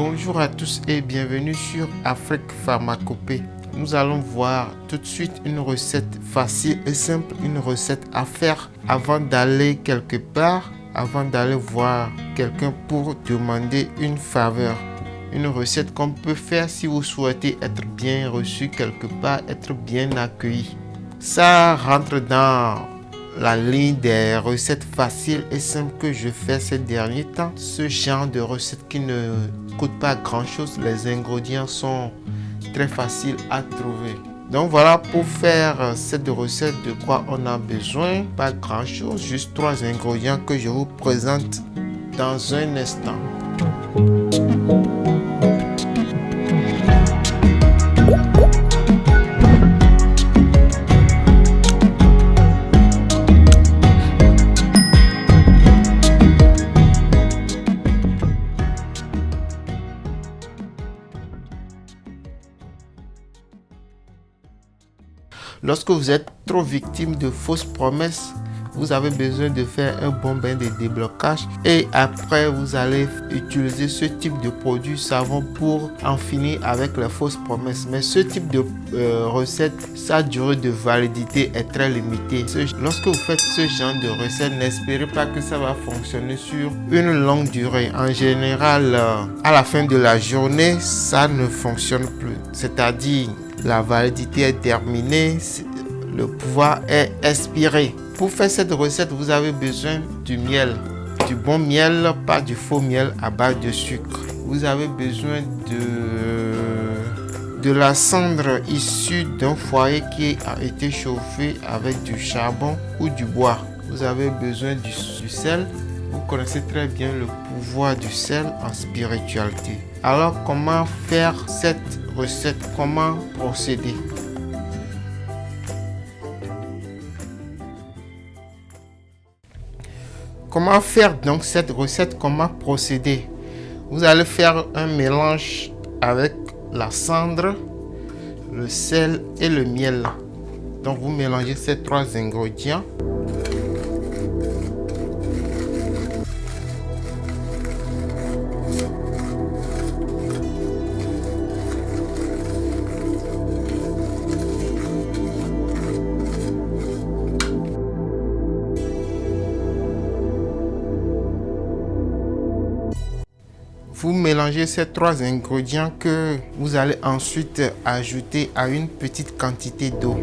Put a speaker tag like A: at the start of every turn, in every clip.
A: Bonjour à tous et bienvenue sur Afrique Pharmacopée. Nous allons voir tout de suite une recette facile et simple, une recette à faire avant d'aller quelque part, avant d'aller voir quelqu'un pour demander une faveur. Une recette qu'on peut faire si vous souhaitez être bien reçu quelque part, être bien accueilli. Ça rentre dans la ligne des recettes faciles et simples que je fais ces derniers temps. Ce genre de recettes qui ne coûtent pas grand chose. Les ingrédients sont très faciles à trouver. Donc voilà, pour faire cette recette, de quoi on a besoin? Pas grand chose, juste 3 ingrédients que je vous présente dans un instant. Lorsque vous êtes trop victime de fausses promesses, vous avez besoin de faire un bon bain de déblocage et après vous allez utiliser ce type de produit savon pour en finir avec les fausses promesses. Mais ce type de recette, sa durée de validité est très limitée. Lorsque vous faites ce genre de recette, n'espérez pas que ça va fonctionner sur une longue durée. En général, à la fin de la journée, ça ne fonctionne plus. C'est-à-dire, la validité est terminée, le pouvoir est expiré. Pour faire cette recette, vous avez besoin du miel, du bon miel, pas du faux miel à base de sucre. Vous avez besoin de la cendre issue d'un foyer qui a été chauffé avec du charbon ou du bois. Vous avez besoin du sel. Vous connaissez très bien le pouvoir du sel en spiritualité. Alors, comment faire cette recette? Comment procéder? Comment faire donc cette recette? Comment procéder? Vous allez faire un mélange avec la cendre, le sel et le miel. Donc, vous mélangez ces 3 ingrédients. Vous mélangez ces 3 ingrédients que vous allez ensuite ajouter à une petite quantité d'eau.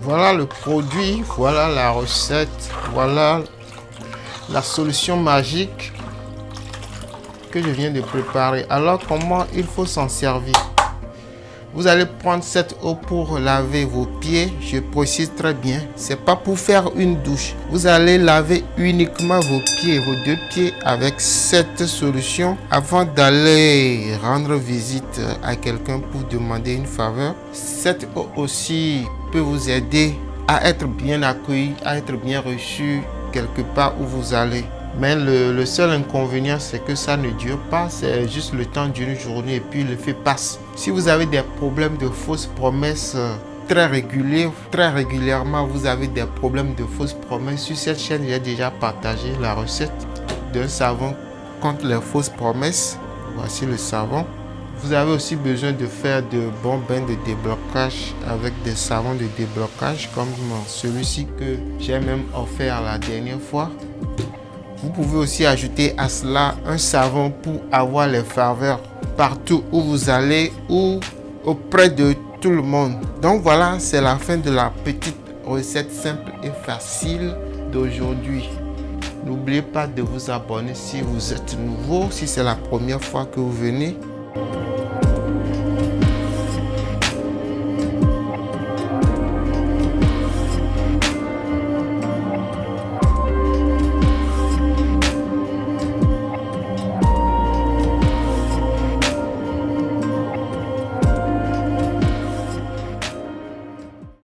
A: Voilà le produit, voilà la recette, voilà la solution magique que je viens de préparer. Alors, comment il faut s'en servir? Vous allez prendre cette eau pour laver vos pieds. Je précise très bien, c'est pas pour faire une douche. Vous allez laver uniquement vos pieds, vos 2 pieds avec cette solution avant d'aller rendre visite à quelqu'un pour demander une faveur. Cette eau aussi peut vous aider à être bien accueilli, à être bien reçu quelque part où vous allez. Mais le seul inconvénient, c'est que ça ne dure pas, c'est juste le temps d'une journée et puis le fait passe. Si vous avez des problèmes de fausses promesses très régulièrement, vous avez des problèmes de fausses promesses. Sur cette chaîne, j'ai déjà partagé la recette d'un savon contre les fausses promesses. Voici le savon. Vous avez aussi besoin de faire de bons bains de déblocage avec des savons de déblocage comme celui-ci que j'ai même offert la dernière fois. Vous pouvez aussi ajouter à cela un savon pour avoir les faveurs partout où vous allez ou auprès de tout le monde. Donc voilà, c'est la fin de la petite recette simple et facile d'aujourd'hui. N'oubliez pas de vous abonner si vous êtes nouveau, si c'est la première fois que vous venez.